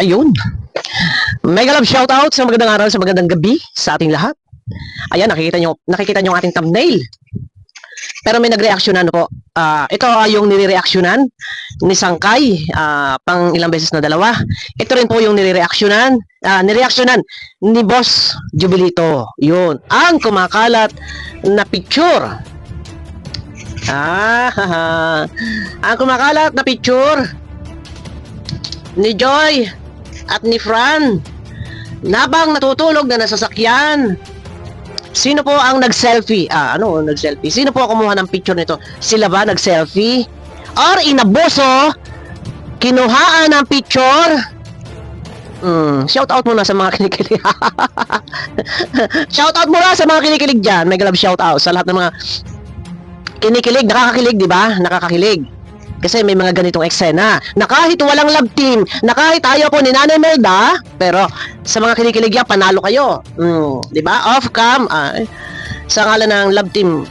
Ayun. Mega love shoutout sa magandang araw, sa magandang gabi sa ating lahat. Ayan, nakikita nyo ang ating thumbnail. Pero may nagreaksyonan po. Ito yung nire-reaksyonan ni Sangkay, pang ilang beses na dalawa. Ito rin po yung nireaksyonan ni Boss Jubilito. Yun, ang kumakalat na picture. Ang kumakalat na picture ni Joy at ni Fran nabang natutulog na nasasakyan. Sino po ang nag-selfie? Nag-selfie? Sino po ang kumuha ng picture nito? Sila ba nag-selfie? Or inabuso? Kinuhaan ng picture? Shout out muna sa mga kinikilig. Shout out muna sa mga kinikilig dyan. May galab shout out sa lahat ng mga kinikilig. Nakakakilig, di ba? Nakakakilig. Kasi may mga ganitong eksena na kahit walang love team, na kahit ayaw po ni Nanay Melda, pero sa mga kinikilig yan, panalo kayo. Di ba? Off-cam, sa ngalan ng love team,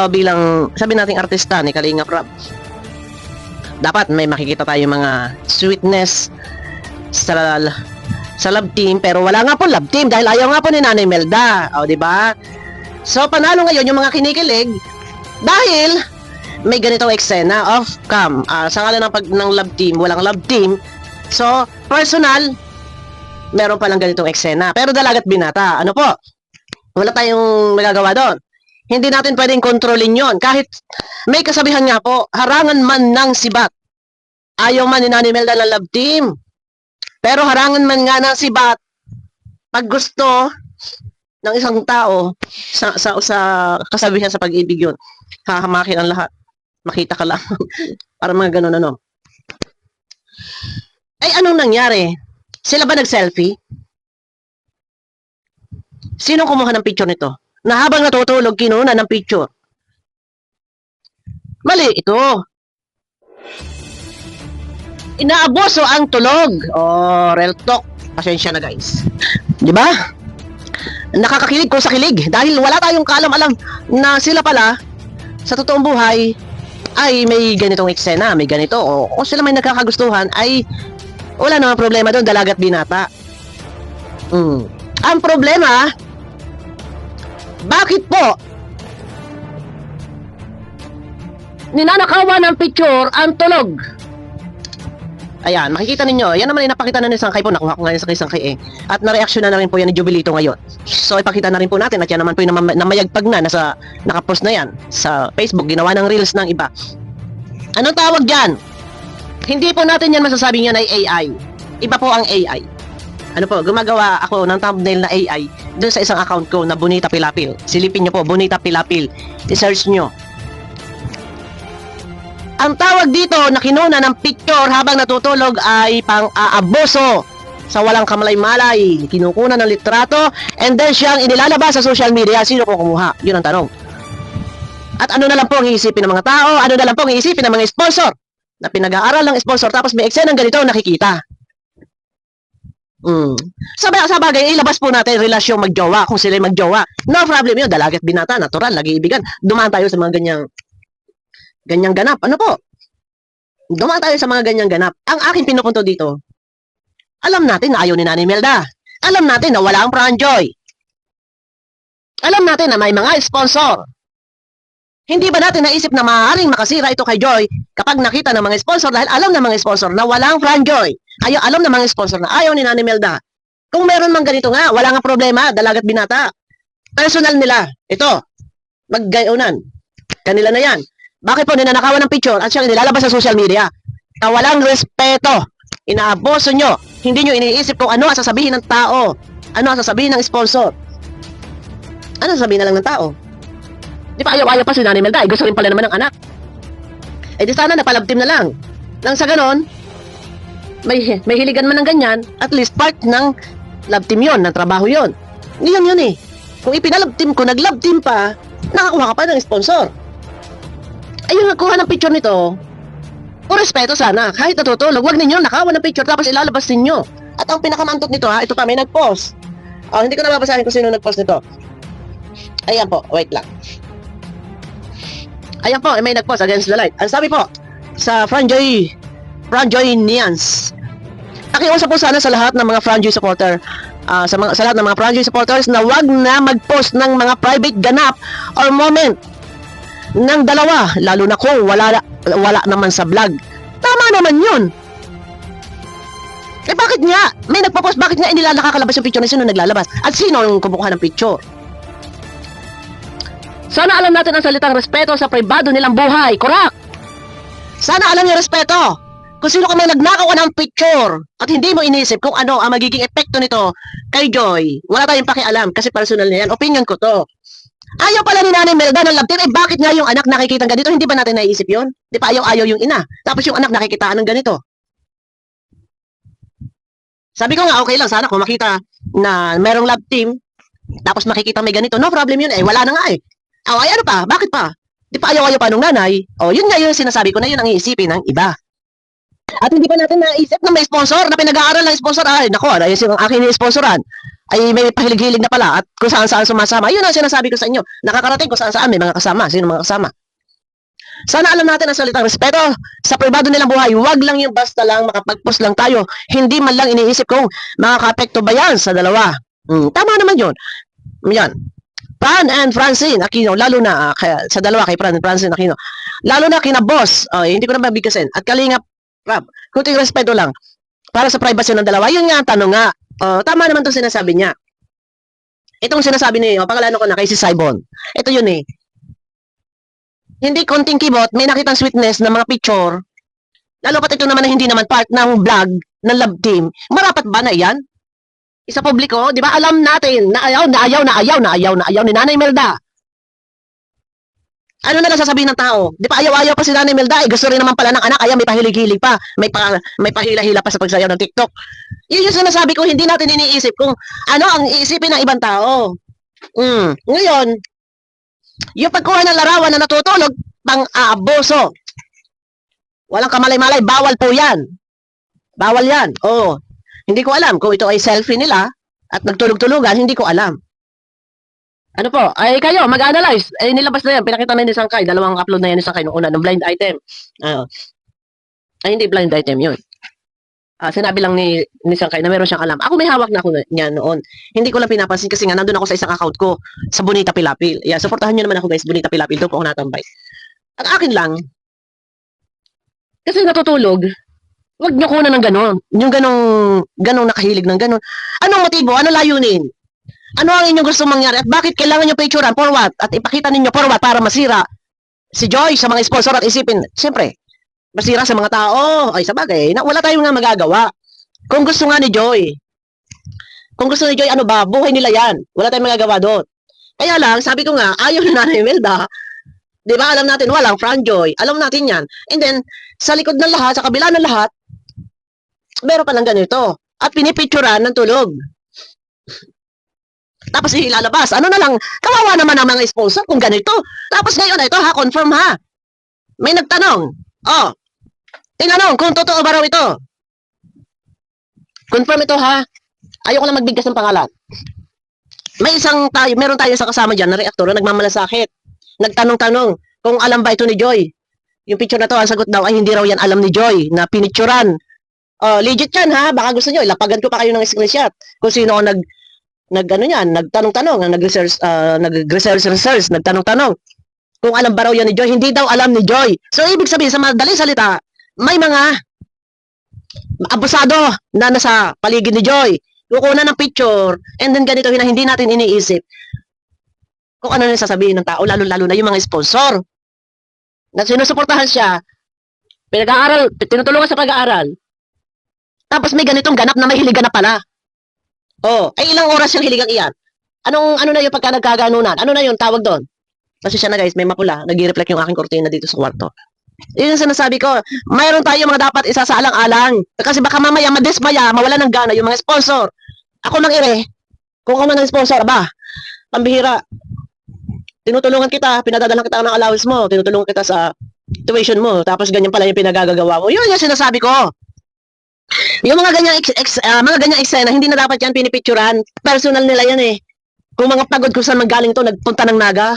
bilang, sabi nating artista ni Kalinga Prab, dapat may makikita tayo mga sweetness sa love team, pero wala nga po love team dahil ayaw nga po ni Nanay Melda. Di ba? So, panalo ngayon yung mga kinikilig dahil may ganitong eksena off-cam. Sa ngalan ng love team, walang love team. So, personal, meron palang ganitong eksena. Pero dalagat binata, ano po? Wala tayong magagawa doon. Hindi natin pwedeng kontrolin yon. Kahit may kasabihan nga po, harangan man ng sibat. Ayaw man ni Nanay Melda ng love team. Pero harangan man nga ng sibat, pag gusto ng isang tao, sa kasabihan sa pag-ibig yun, hahamakin ang lahat. Makita ka lang. Para mga ganun ano. Ay, anong nangyari? Sila ba nag-selfie? Sino kumuha ng picture nito? Na habang natutulog, kinuna ng picture. Mali ito. Inaaboso ang tulog. Real talk. Pasensya na guys. Di ba? Nakakakilig ko sa kilig. Dahil wala tayong kaalam-alam na sila pala, sa totoong buhay, ay may ganitong eksena, may ganito, o sila may nagkakagustuhan, ay wala namang problema doon, dalagat binata. Ang problema, bakit po ninanakawan ng picture ang tulog? Ayan, makikita ninyo, yan naman ay napakita na ni Sangkay po, nakuha ko ngayon sa kay Sangkay at nareaksyon na rin po yan ni Jubilito ngayon. So ipakita na rin po natin at yan naman po yung namayagpag na, nakapost na yan sa Facebook, ginawa ng reels ng iba. Anong tawag dyan? Hindi po natin yan masasabing yan ay AI. Iba po ang AI. Ano po, gumagawa ako ng thumbnail na AI doon sa isang account ko na Bonita Pilapil. Silipin nyo po, Bonita Pilapil. I-search nyo. Ang tawag dito na kinuna ng picture habang natutulog ay pang-aaboso sa walang kamalay-malay. Kinukuna ng litrato and then siyang inilalabas sa social media. Sino po kumuha? Yun ang tanong. At ano na lang po ang iisipin ng mga tao? Ano na lang po ang iisipin ng mga sponsor? Na pinag-aaral ng sponsor tapos may eksena ng ganito nakikita. Sa bagay, ilabas po natin relasyon magjowa kung sila magjowa. No problem yun. Dalagat binata, natural, nag-iibigan. Dumaan tayo sa mga ganyang ganap. Ano po? Dumaan tayo sa mga ganyang ganap. Ang aking pinupunto dito, alam natin na ayaw ni Nanay Melda. Alam natin na wala ang Franjoy. Alam natin na may mga sponsor. Hindi ba natin naisip na maaaring makasira ito kay Joy kapag nakita ng mga sponsor dahil alam ng mga sponsor na wala ang Franjoy. Alam ng mga sponsor na ayaw ni Nanay Melda. Kung meron mang ganito nga, wala nga problema, dalagat binata. Personal nila. Ito, maggayunan. Kanila na yan. Bakit po ninanakawan ng picture at siyang nilalabas sa social media? Na walang respeto. Inaaboso nyo. Hindi nyo iniisip kung ano ang sasabihin ng tao. Ano ang sasabihin ng sponsor. Ano ang sasabihin na lang ng tao? Di pa ayaw-ayaw pa si Nanay Melda. Gusto rin pala naman ng anak. Di sana napalabtim na lang. Nang sa ganon, may hiligan man ng ganyan, at least part ng love team yun, ng trabaho yun. Ngayon yun eh. Kung ipinalove team ko, nag-love team pa, nakakuha ka pa ng sponsor. Ayun, nagkuha ng picture nito, o respeto sana, kahit natutulog, huwag ninyo nakawan ng picture tapos ilalabas ninyo. At ang pinakamantot nito ito pa, may nag-post. Hindi ko na babasahin kung sino nag-post nito. Ayan po, wait lang. Ayan po, may nag-post against the light. Ang sabi po, sa Franjoy Nians, Nakiusap po sana sa lahat ng mga franchise supporter, sa lahat ng mga franchise supporters na wag na mag-post ng mga private ganap or moment ng dalawa, lalo na kung wala naman sa vlog. Tama naman yun. Eh bakit nga? May nagpo-post, bakit nga nila nakakalabas yung picture na sino naglalabas? At sino ang kumukuha ng picture? Sana alam natin ang salitang respeto sa pribado nilang buhay. Correct! Sana alam niyo respeto. Kung sino ka may nagnakaw ng picture at hindi mo inisip kung ano ang magiging epekto nito kay Joy, wala tayong pakialam kasi personal na yan. Opinion ko to. Ayaw pala ni Nanay Melda ng love team. Eh bakit nga yung anak nakikita ng ganito? Hindi ba natin naiisip yun? Di pa ayaw yung ina. Tapos yung anak nakikitaan ng ganito. Sabi ko nga, okay lang. Sana kung makita na merong love team, tapos makikita may ganito, no problem yun. Eh wala na nga eh. Oh, ay ano pa? Bakit pa? Di pa ayaw pa nung nanay. Oh, yun nga yung sinasabi ko na yun ang iisipin ng iba. At hindi pa natin naisip na may sponsor na pinag-aaral ng sponsor. Ay, nako, yung aking ni-sponsoran ay may pahilig-hilig na pala at kung saan-saan sumasama. Yun ang sinasabi ko sa inyo. Nakakarating kung saan-saan may mga kasama. Sino mga kasama? Sana alam natin ang salitang respeto sa pribado nilang buhay. Huwag lang yung basta lang makapag-post lang tayo. Hindi man lang iniisip kung makaka-apekto ba yan sa dalawa. Tama naman yun. Yan. Fran and Francine Aquino, lalo na sa dalawa kay Fran and Francine Aquino. Lalo na kina boss, hindi ko na mabigkasin. At Kalingap Rab, kunting respeto lang para sa privacy ng dalawa. Yun nga ang tanong nga. Tama naman 'tong sinasabi niya. Itong sinasabi niyo, pangalano ko na kay si Saibon. Ito yun eh. Hindi konting kibot, may nakitang sweetness ng mga picture. Lalo pat ito naman na hindi naman part ng vlog ng love team. Marapat ba na yan? Isa publiko, di ba? Alam natin na ayaw ni Nanay Melda. Ano na lang sasabihin ng tao? Di pa ayaw pa si Nanay Melda, gusto rin naman pala ng anak, may pahilig-hilig pa, may pahila-hila pa sa pagsayaw ng TikTok. Yun yung sinasabi ko, hindi natin iniisip kung ano ang iisipin ng ibang tao. Ngayon, yung pagkuha ng larawan na natutulog, pang-aabuso. Walang kamalay-malay, bawal po yan. Bawal yan. Hindi ko alam kung ito ay selfie nila at nagtulog-tulugan, hindi ko alam. Ano po? Ay kayo, mag-analyze. Ay nilabas na yan. Pinakita na ni Sangkay. Dalawang upload na yan ni Sangkay noong una, ng blind item. Ay hindi blind item yun. Sinabi lang ni Sangkay na meron siyang alam. Ako may hawak na ako niya noon. Hindi ko lang pinapansin kasi nga nandun ako sa isang account ko sa Bonita Pilapil. Yeah, supportahan nyo naman ako guys, Bonita Pilapil. Doon po ako natambay. Ang akin lang, kasi natutulog, wag nyo kunan ng ganon. Yung ganong nakahilig ng ganon. Anong motibo? Anong layunin? Ano ang inyong gusto mangyari? At bakit kailangan nyo picturean? For what? At ipakita ninyo for what? Para masira si Joy sa mga sponsor at isipin. Siyempre, masira sa mga tao. Ay, sabagay. Wala tayong nga magagawa. Kung gusto nga ni Joy. Kung gusto ni Joy, ano ba? Buhay nila yan. Wala tayong magagawa doon. Kaya lang, sabi ko nga, ayaw na Nanay Melda. Di ba? Alam natin, walang Fran Joy. Alam natin yan. And then, sa likod ng lahat, sa kabila ng lahat, meron palang ganito. At pinipicturean ng tulog. Tapos ilalabas. Ano na lang, kawawa naman ang mga sponsor kung ganito. Tapos ngayon, ito ha, confirm ha. May nagtanong. Tinanong kung totoo ba raw ito. Confirm ito ha. Ayoko lang magbigkas ng pangalan. Meron tayo sa kasama dyan na reaktor na nagmamalasakit. Nagtanong-tanong kung alam ba ito ni Joy. Yung picture na to, ang sagot daw ay hindi raw yan alam ni Joy na pinicturan. Legit yan ha. Baka gusto nyo, ilapagan ko pa kayo ng screenshot. Kung sino ang nagtanong-tanong, nag-research, nagtanong-tanong kung alam ba raw yan ni Joy. Hindi daw alam ni Joy. So, ibig sabihin, sa madaling salita, may mga abusado na nasa paligid ni Joy. Kukunan ng picture, and then ganito na hindi natin iniisip kung ano na sasabihin ng tao, lalo-lalo na yung mga sponsor na sinusuportahan siya, pinag-aaral, tinutulungan sa pag-aaral, tapos may ganitong ganap na may hiligan na pala. Ay ilang oras yung hiligang iyan? Ano na yung pagka nagkaganunan? Ano na yung tawag doon? Kasi siya na guys, may mapula. Nag-reflect yung aking kortina dito sa kwarto. Yun yung sinasabi ko. Mayroon tayo mga dapat isasaalang-alang. Kasi baka mamaya madismaya, mawala ng gana yung mga sponsor. Ako nang ire. Kung ako man ng sponsor, pambihira. Tinutulungan kita, pinadadalan kita ng allowance mo, tinutulungan kita sa tuition mo, tapos ganyan pala yung pinagagagawa mo. Yun yung sinasabi ko. Yung mga ganyang eksena, hindi na dapat yan pinipicturan. Personal nila yan eh. Kung mga pagod kung saan magaling to, nagpunta ng Naga,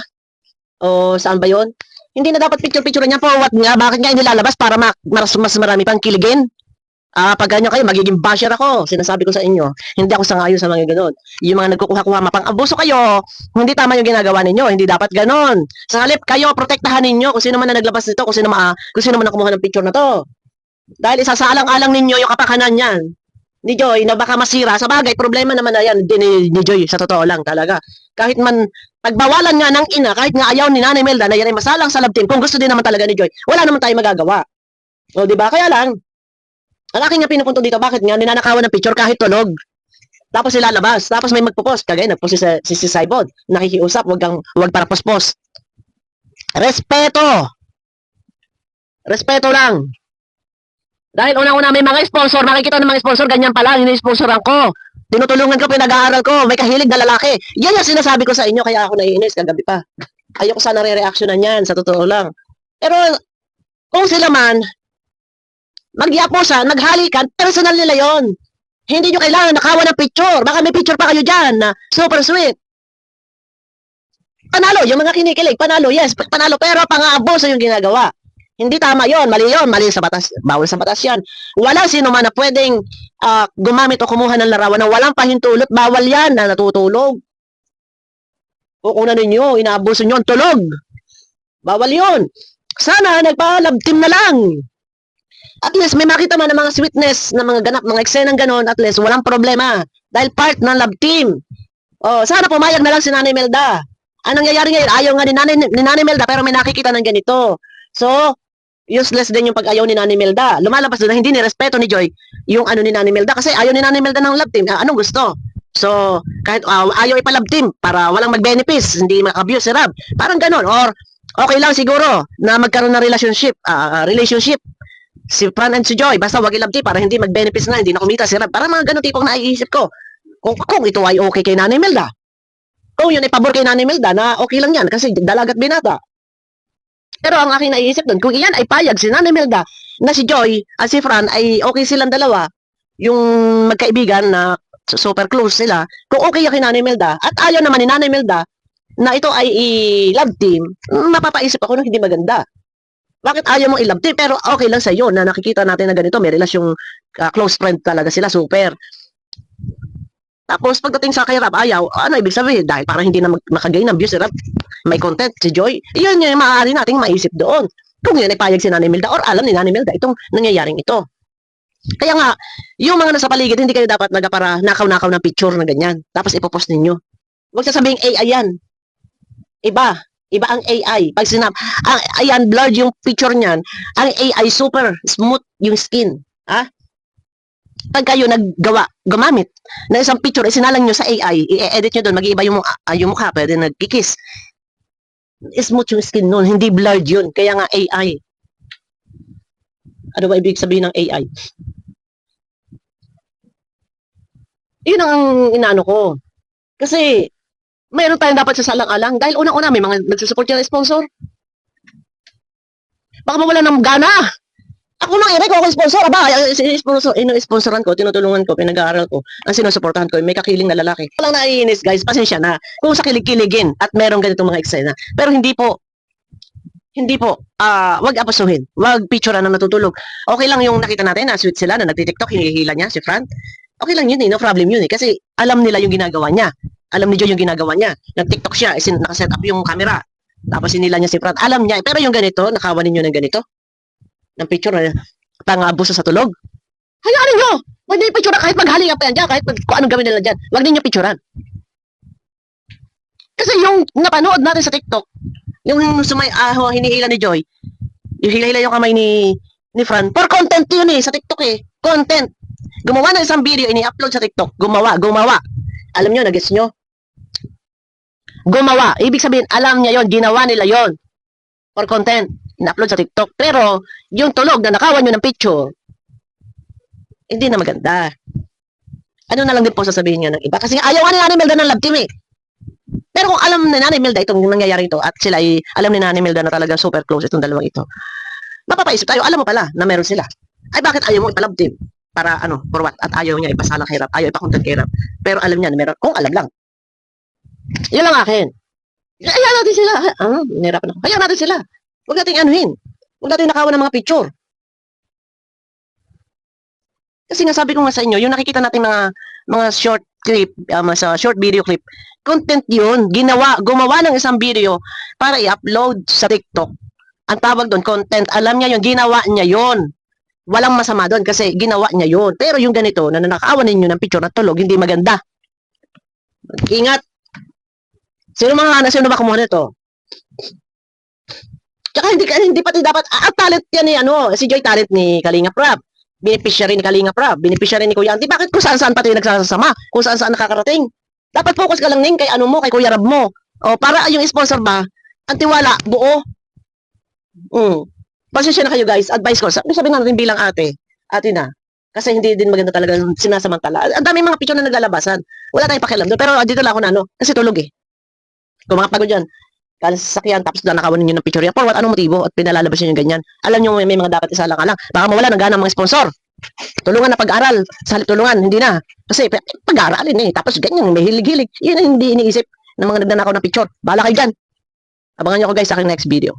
o saan ba yun? Hindi na dapat picture-picturan yan. For what nga? Bakit nga inilalabas para mas marami pang kiligin? Pag ganyan kayo, magiging basher ako. Sinasabi ko sa inyo, hindi ako sangayon sa mga ganun. Yung mga nagkukuha-kuha, mapang-abuso kayo, hindi tama yung ginagawa ninyo, hindi dapat ganun. Sa halip, kayo, protektahan ninyo kung sino man na naglabas nito, kung sino man na kumuha ng picture na to. Dahil isasalang-alang ninyo yung kapakanan niyan ni Joy na baka masira. Sa bagay, problema naman na yan ni Joy, sa totoo lang talaga. Kahit man, pagbawalan nga ng ina, kahit nga ayaw ni Nanay Melda na yan ay masalang sa love team, kung gusto din naman talaga ni Joy, wala naman tayo magagawa. O, di ba? Kaya lang, ang aking nga pinupunto dito, bakit nga ninanakawan ng picture kahit tulog? Tapos ilalabas, tapos may magpo-post, kagaya nagpost si Saibod, nakikiusap, wag para post-post. Respeto! Respeto lang. Dahil unang-una may mga sponsor, makikita ng mga sponsor, ganyan pala, ini-sponsoran ko. Tinutulungan ko, pinag-aaral ko, may kahilig na lalaki. Yan yung sinasabi ko sa inyo, kaya ako naiinis kagabi pa. Ayoko sana re-reactionan yan, sa totoo lang. Pero, kung sila man, magyapusan, naghalikan, personal nila yon. Hindi nyo kailangan nakawan ng picture. Baka may picture pa kayo dyan na super sweet. Panalo, yung mga kinikilig, panalo, yes, panalo, pero pang-aabuso yung ginagawa. Hindi tama yon, mali sa batas, bawal sa batas yan. Wala sino man na pwedeng gumamit o kumuha ng larawan na walang pahintulot, bawal yan na natutulog. O kung ninyo, inaabuso nyo ang tulog. Bawal yon. Sana nagpa-love team na lang. At least may makita man ng mga sweetness, na mga ganap, mga eksenang ganon, at least walang problema. Dahil part ng love team. Oh, sana pumayag na lang si Nanay Melda. Anong nangyayari ngayon? Ayaw nga ni Nanay Melda, pero may nakikita ng ganito. So, useless din yung pag-ayaw ni Nanay Melda. Lumalabas doon na hindi nirespeto ni Joy yung ano ni Nanay Melda. Kasi ayaw ni Nanay Melda ng love team. Anong gusto? So, kahit ayaw ipalove team para walang mag-benefits, hindi mag-abuse si Rab. Parang ganon. Or, okay lang siguro na magkaroon ng relationship si Fran and si Joy, basta wag ilabti para hindi mag-benefits na, hindi na kumita si Rab. Para mga ganun tipong naiisip ko. Kung ito ay okay kay Nanay Melda. Kung yun ay pabor kay Nanay Melda, na okay lang yan kasi dalagat binata. Pero ang aking naiisip doon, kung iyan ay payag si Nanay Melda na si Joy at si Fran ay okay silang dalawa, yung magkaibigan na super close sila, kung okay kay Nanay Melda at ayaw naman ni Nanay Melda na ito ay i-love team, mapapaisip ako na hindi maganda. Bakit ayaw mong i-love team? Pero okay lang sa iyo na nakikita natin na ganito, may relasyong close friend talaga sila, super. Tapos pagdating sa kay Rab, ayaw, ano ibig sabihin? Dahil para hindi na makagain ng views si Rab, may content si Joy, yun yung maaari nating maisip doon. Kung yun ay payag si Nanay Melda or alam ni Nanay Melda itong nangyayaring ito. Kaya nga, yung mga nasa paligid, hindi kayo dapat para nakaw-nakaw ng picture na ganyan. Tapos ipopost ninyo. Huwag sasabing AI yan. Iba ang AI. Pag ayan, blurred yung picture niyan, ang AI super smooth yung skin. Pag kayo gumamit na isang picture, isinalang nyo sa AI, i-edit nyo doon, mag-iiba yung mukha, pwede nagkikis. Smooth yung skin nun, hindi blurred yun. Kaya nga AI. Ano ba ibig sabihin ng AI? Yun ang inaano ko. Kasi, mayroon tayong dapat sa salang-alang. Dahil unang-una, may mga nagsusupport yan na sponsor. Baka mawala ng gana. Ako nang iray ko ako sponsor. Sponsoran ko, tinutulungan ko, pinag-aaral ko, ang sinusuportahan ko, may kakiling na lalaki. Walang naiinis guys, pasensya na. Kung sa kilig-kiligin at meron ganitong mga eksena. Pero hindi po, wag apasuhin. Wag picturean na natutulog. Okay lang yung nakita natin na sweet sila, na nagtitiktok, hinihila niya, si Fran. Okay lang yun no problem yun Kasi alam nila yung ginagawa niya. Alam ni Joy yung ginagawa niya. Nag-TikTok siya, nakaset up yung camera. Tapos sinila niya si Fran. Alam niya, pero yung ganito, nakawan ninyo ng ganito, ng picture na pang-abuso sa tulog. Hayaan niyo! Huwag niyo i-picture kahit maghalinga pa yan dyan, kahit kung anong gawin nila dyan. Huwag niyo picturean. Kasi yung napanood natin sa TikTok, yung hinihila ni Joy, yung hinihila yung kamay ni Fran, for content yun sa TikTok Content. Gumawa ng isang video, ini-upload sa TikTok. Gumawa. Alam niyo, nag-gets niyo? Gumawa. Ibig sabihin, alam niya yon, ginawa nila yon for content. In-upload sa TikTok. Pero, yung tulog na nakawan nyo ng picture, hindi na maganda. Ano na lang din po sasabihin niya ng iba? Kasi ayaw nga ni Nanay Melda ng love team Pero kung alam ni Nanay Melda itong nangyayari ito, at sila ay alam ni Nanay Melda na talagang super close itong dalawang ito, mapapaisip tayo, alam mo pala na meron sila. Ay bakit ayaw mo ipalove team? Para for what? At ayaw niya ipasalang kay Rap, ayaw ipakontent kay Rap. Pero alam niya na meron, kung alam lang. Yun lang akin. Hayaan natin sila. Nahirapan ako. Hayaan natin sila. Huwag natin anuhin. Huwag natin nakawan ng mga picture. Kasi nga sabi ko nga sa inyo, yung nakikita natin mga short clip, sa short video clip, content yun. Gumawa ng isang video para i-upload sa TikTok. Ang tawag doon, content. Alam niya yun, ginawa niya yun. Walang masama doon kasi ginawa niya yun. Pero yung ganito, na nanakaawan ninyo ng picture na tulog, hindi maganda. Ingat. Sino ba kumuha nito? Tsaka hindi pati dapat, talent yan ni, si Joy talent ni Kalinga Prab. Beneficiary ni Kalinga Prab. Beneficiary ni Kuya Andy. Bakit kung saan-saan pati nagsasama? Kung saan-saan nakakarating? Dapat focus ka lang ning kay kay Kuya Rab mo. O, para yung sponsor ba, ang tiwala, buo. Pasensya na kayo guys, advice ko. Sabihin natin bilang ate na. Kasi hindi din maganda talaga sinasamantala. Ang daming mga picture na naglalabasan. Wala tayong pakialam doon. Pero dito lang ako na kasi tulog eh. Kung mga pagod dyan, sasakyan, tapos nanakawan ninyo ng picture yan. For what? Anong motibo? At pinalalabas nyo yung ganyan. Alam nyo may mga dapat isa lang. Baka mawala ng gana mga sponsor. Tulungan na pag-aral. Sa halip tulungan, hindi na. Kasi pag-aralin eh. Tapos ganyan, may hilig-hilig. Yun ang hindi iniisip ng mga nagnanakaw ng picture. Bahala kayo dyan. Abangan nyo ako guys sa aking next video.